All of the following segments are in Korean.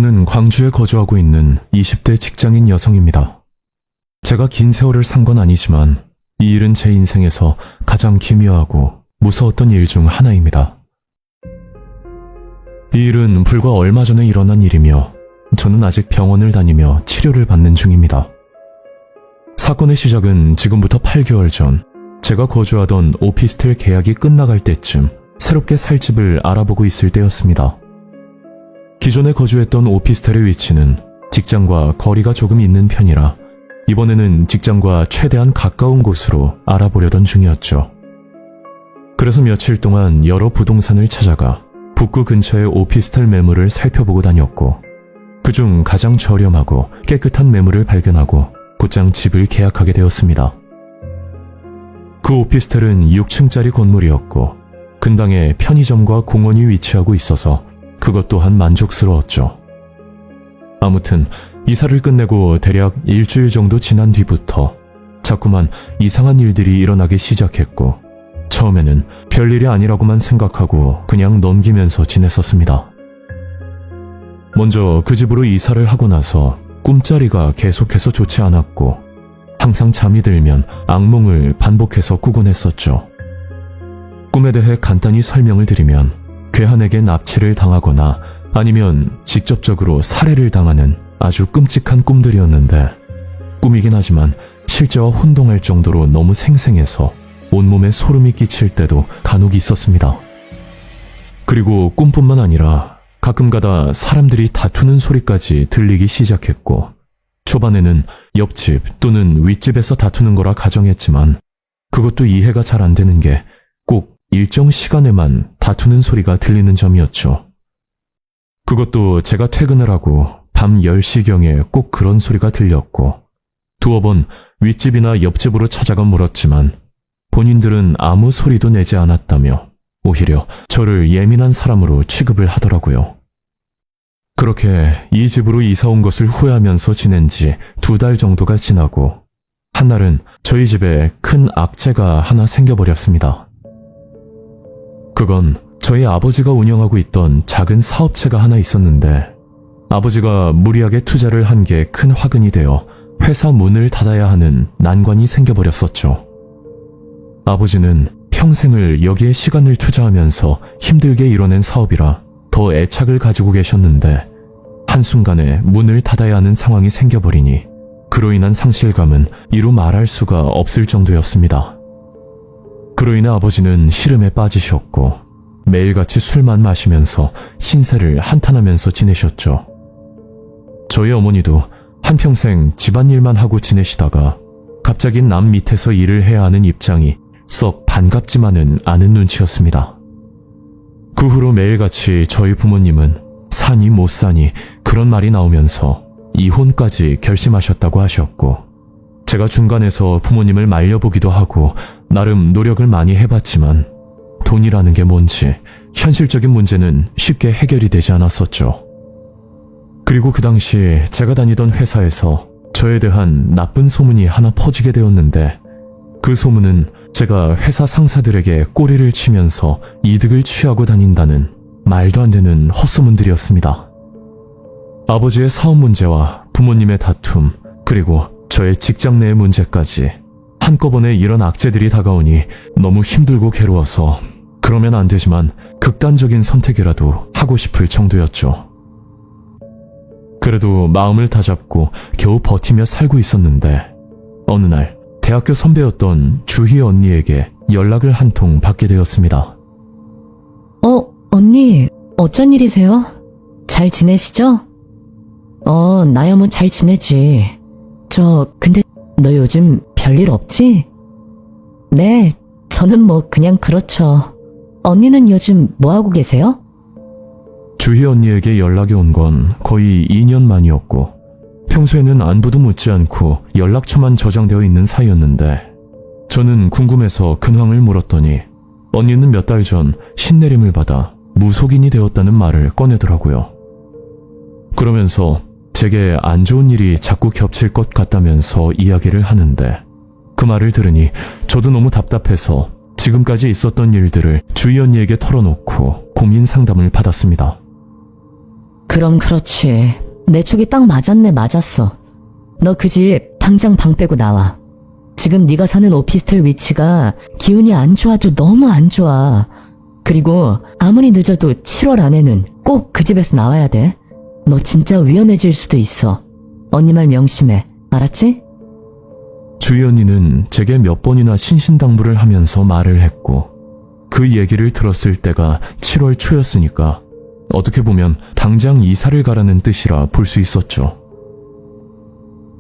저는 광주에 거주하고 있는 20대 직장인 여성입니다. 제가 긴 세월을 산 건 아니지만 이 일은 제 인생에서 가장 기묘하고 무서웠던 일 중 하나입니다. 이 일은 불과 얼마 전에 일어난 일이며 저는 아직 병원을 다니며 치료를 받는 중입니다. 사건의 시작은 지금부터 8개월 전 제가 거주하던 오피스텔 계약이 끝나갈 때쯤 새롭게 살 집을 알아보고 있을 때였습니다. 기존에 거주했던 오피스텔의 위치는 직장과 거리가 조금 있는 편이라 이번에는 직장과 최대한 가까운 곳으로 알아보려던 중이었죠. 그래서 며칠 동안 여러 부동산을 찾아가 북구 근처의 오피스텔 매물을 살펴보고 다녔고 그중 가장 저렴하고 깨끗한 매물을 발견하고 곧장 집을 계약하게 되었습니다. 그 오피스텔은 6층짜리 건물이었고 근방에 편의점과 공원이 위치하고 있어서 그것 또한 만족스러웠죠. 아무튼 이사를 끝내고 대략 일주일 정도 지난 뒤부터 자꾸만 이상한 일들이 일어나기 시작했고 처음에는 별일이 아니라고만 생각하고 그냥 넘기면서 지냈었습니다. 먼저 그 집으로 이사를 하고 나서 꿈자리가 계속해서 좋지 않았고 항상 잠이 들면 악몽을 반복해서 꾸곤 했었죠. 꿈에 대해 간단히 설명을 드리면 괴한에게 납치를 당하거나 아니면 직접적으로 살해를 당하는 아주 끔찍한 꿈들이었는데 꿈이긴 하지만 실제와 혼동할 정도로 너무 생생해서 온몸에 소름이 끼칠 때도 간혹 있었습니다. 그리고 꿈뿐만 아니라 가끔가다 사람들이 다투는 소리까지 들리기 시작했고 초반에는 옆집 또는 윗집에서 다투는 거라 가정했지만 그것도 이해가 잘 안 되는 게 꼭 일정 시간에만 다투는 소리가 들리는 점이었죠. 그것도 제가 퇴근을 하고 밤 10시경에 꼭 그런 소리가 들렸고 두어 번 윗집이나 옆집으로 찾아가 물었지만 본인들은 아무 소리도 내지 않았다며 오히려 저를 예민한 사람으로 취급을 하더라고요. 그렇게 이 집으로 이사 온 것을 후회하면서 지낸 지 2달 정도가 지나고 한날은 저희 집에 큰 악재가 하나 생겨버렸습니다. 그건 저희 아버지가 운영하고 있던 작은 사업체가 하나 있었는데 아버지가 무리하게 투자를 한 게 큰 화근이 되어 회사 문을 닫아야 하는 난관이 생겨버렸었죠. 아버지는 평생을 여기에 시간을 투자하면서 힘들게 이뤄낸 사업이라 더 애착을 가지고 계셨는데 한순간에 문을 닫아야 하는 상황이 생겨버리니 그로 인한 상실감은 이루 말할 수가 없을 정도였습니다. 그로 인해 아버지는 시름에 빠지셨고 매일같이 술만 마시면서 신세를 한탄하면서 지내셨죠. 저희 어머니도 한평생 집안일만 하고 지내시다가 갑자기 남 밑에서 일을 해야 하는 입장이 썩 반갑지만은 않은 눈치였습니다. 그 후로 매일같이 저희 부모님은 사니 못 사니 그런 말이 나오면서 이혼까지 결심하셨다고 하셨고 제가 중간에서 부모님을 말려보기도 하고 나름 노력을 많이 해봤지만 돈이라는 게 뭔지 현실적인 문제는 쉽게 해결이 되지 않았었죠. 그리고 그 당시 제가 다니던 회사에서 저에 대한 나쁜 소문이 하나 퍼지게 되었는데 그 소문은 제가 회사 상사들에게 꼬리를 치면서 이득을 취하고 다닌다는 말도 안 되는 헛소문들이었습니다. 아버지의 사업 문제와 부모님의 다툼 그리고 저의 직장 내의 문제까지 한꺼번에 이런 악재들이 다가오니 너무 힘들고 괴로워서 그러면 안 되지만 극단적인 선택이라도 하고 싶을 정도였죠. 그래도 마음을 다잡고 겨우 버티며 살고 있었는데 어느 날 대학교 선배였던 주희 언니에게 연락을 한 통 받게 되었습니다. 언니, 어쩐 일이세요? 잘 지내시죠? 나야 뭐 잘 지내지. 근데 너 요즘 별일 없지? 네, 저는 뭐 그냥 그렇죠. 언니는 요즘 뭐 하고 계세요? 주희 언니에게 연락이 온 건 거의 2년 만이었고 평소에는 안부도 묻지 않고 연락처만 저장되어 있는 사이였는데 저는 궁금해서 근황을 물었더니 언니는 몇 달 전 신내림을 받아 무속인이 되었다는 말을 꺼내더라고요. 그러면서 제게 안 좋은 일이 자꾸 겹칠 것 같다면서 이야기를 하는데 그 말을 들으니 저도 너무 답답해서 지금까지 있었던 일들을 주희 언니에게 털어놓고 고민 상담을 받았습니다. 그럼 그렇지. 내 촉이 딱 맞았네, 맞았어. 너 그 집 당장 방 빼고 나와. 지금 네가 사는 오피스텔 위치가 기운이 안 좋아도 너무 안 좋아. 그리고 아무리 늦어도 7월 안에는 꼭 그 집에서 나와야 돼. 너 진짜 위험해질 수도 있어. 언니 말 명심해. 알았지? 주희 언니는 제게 몇 번이나 신신당부를 하면서 말을 했고, 그 얘기를 들었을 때가 7월 초였으니까 어떻게 보면 당장 이사를 가라는 뜻이라 볼 수 있었죠.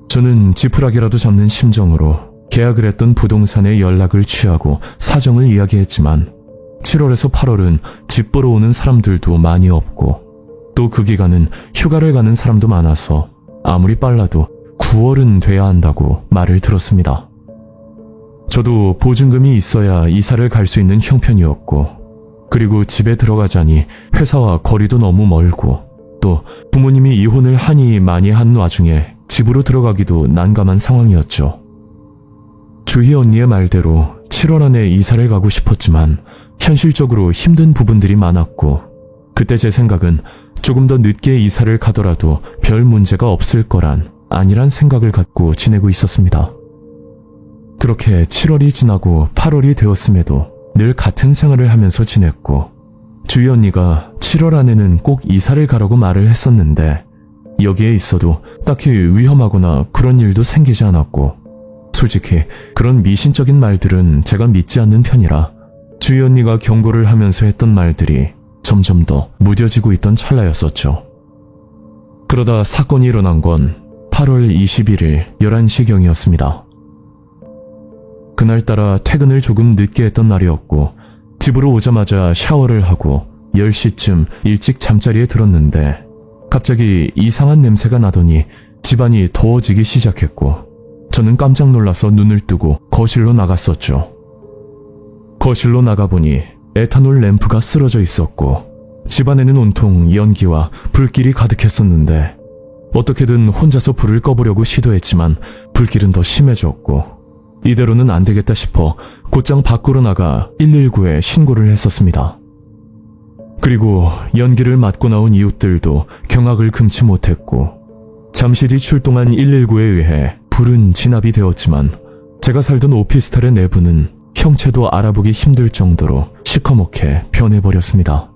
저는 지푸라기라도 잡는 심정으로 계약을 했던 부동산에 연락을 취하고 사정을 이야기했지만 7월에서 8월은 집 보러 오는 사람들도 많이 없고 또 그 기간은 휴가를 가는 사람도 많아서 아무리 빨라도 9월은 돼야 한다고 말을 들었습니다. 저도 보증금이 있어야 이사를 갈 수 있는 형편이었고, 그리고 집에 들어가자니 회사와 거리도 너무 멀고, 또 부모님이 이혼을 하니 많이 한 와중에 집으로 들어가기도 난감한 상황이었죠. 주희 언니의 말대로 7월 안에 이사를 가고 싶었지만 현실적으로 힘든 부분들이 많았고, 그때 제 생각은 조금 더 늦게 이사를 가더라도 별 문제가 없을 거란 아니란 생각을 갖고 지내고 있었습니다. 그렇게 7월이 지나고 8월이 되었음에도 늘 같은 생활을 하면서 지냈고, 주희 언니가 7월 안에는 꼭 이사를 가라고 말을 했었는데 여기에 있어도 딱히 위험하거나 그런 일도 생기지 않았고, 솔직히 그런 미신적인 말들은 제가 믿지 않는 편이라 주희 언니가 경고를 하면서 했던 말들이 점점 더 무뎌지고 있던 찰나였었죠. 그러다 사건이 일어난 건 8월 21일 11시경이었습니다. 그날따라 퇴근을 조금 늦게 했던 날이었고 집으로 오자마자 샤워를 하고 10시쯤 일찍 잠자리에 들었는데 갑자기 이상한 냄새가 나더니 집안이 더워지기 시작했고 저는 깜짝 놀라서 눈을 뜨고 거실로 나갔었죠. 거실로 나가보니 에탄올 램프가 쓰러져 있었고 집안에는 온통 연기와 불길이 가득했었는데 어떻게든 혼자서 불을 꺼보려고 시도했지만 불길은 더 심해졌고 이대로는 안 되겠다 싶어 곧장 밖으로 나가 119에 신고를 했었습니다. 그리고 연기를 맡고 나온 이웃들도 경악을 금치 못했고 잠시 뒤 출동한 119에 의해 불은 진압이 되었지만 제가 살던 오피스텔의 내부는 형체도 알아보기 힘들 정도로 시커멓게 변해버렸습니다.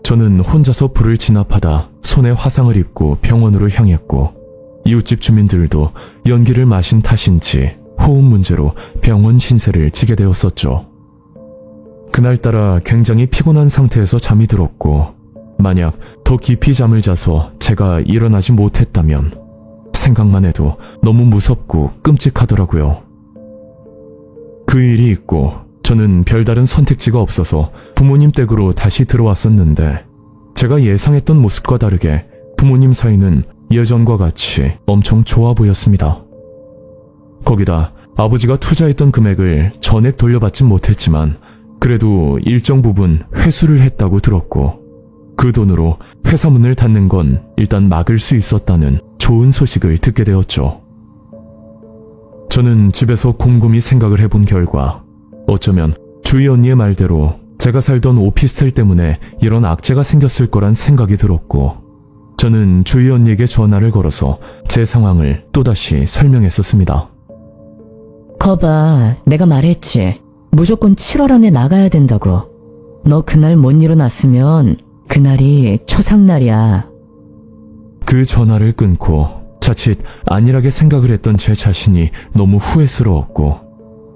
저는 혼자서 불을 진압하다 손에 화상을 입고 병원으로 향했고 이웃집 주민들도 연기를 마신 탓인지 호흡 문제로 병원 신세를 지게 되었었죠. 그날따라 굉장히 피곤한 상태에서 잠이 들었고 만약 더 깊이 잠을 자서 제가 일어나지 못했다면 생각만 해도 너무 무섭고 끔찍하더라고요. 그 일이 있고 저는 별다른 선택지가 없어서 부모님 댁으로 다시 들어왔었는데 제가 예상했던 모습과 다르게 부모님 사이는 예전과 같이 엄청 좋아 보였습니다. 거기다 아버지가 투자했던 금액을 전액 돌려받진 못했지만 그래도 일정 부분 회수를 했다고 들었고 그 돈으로 회사 문을 닫는 건 일단 막을 수 있었다는 좋은 소식을 듣게 되었죠. 저는 집에서 곰곰이 생각을 해본 결과 어쩌면 주희 언니의 말대로 제가 살던 오피스텔 때문에 이런 악재가 생겼을 거란 생각이 들었고 저는 주희 언니에게 전화를 걸어서 제 상황을 또다시 설명했었습니다. 거봐, 내가 말했지. 무조건 7월 안에 나가야 된다고. 너 그날 못 일어났으면 그날이 초상날이야. 그 전화를 끊고 자칫 안일하게 생각을 했던 제 자신이 너무 후회스러웠고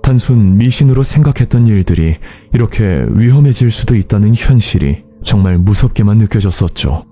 단순 미신으로 생각했던 일들이 이렇게 위험해질 수도 있다는 현실이 정말 무섭게만 느껴졌었죠.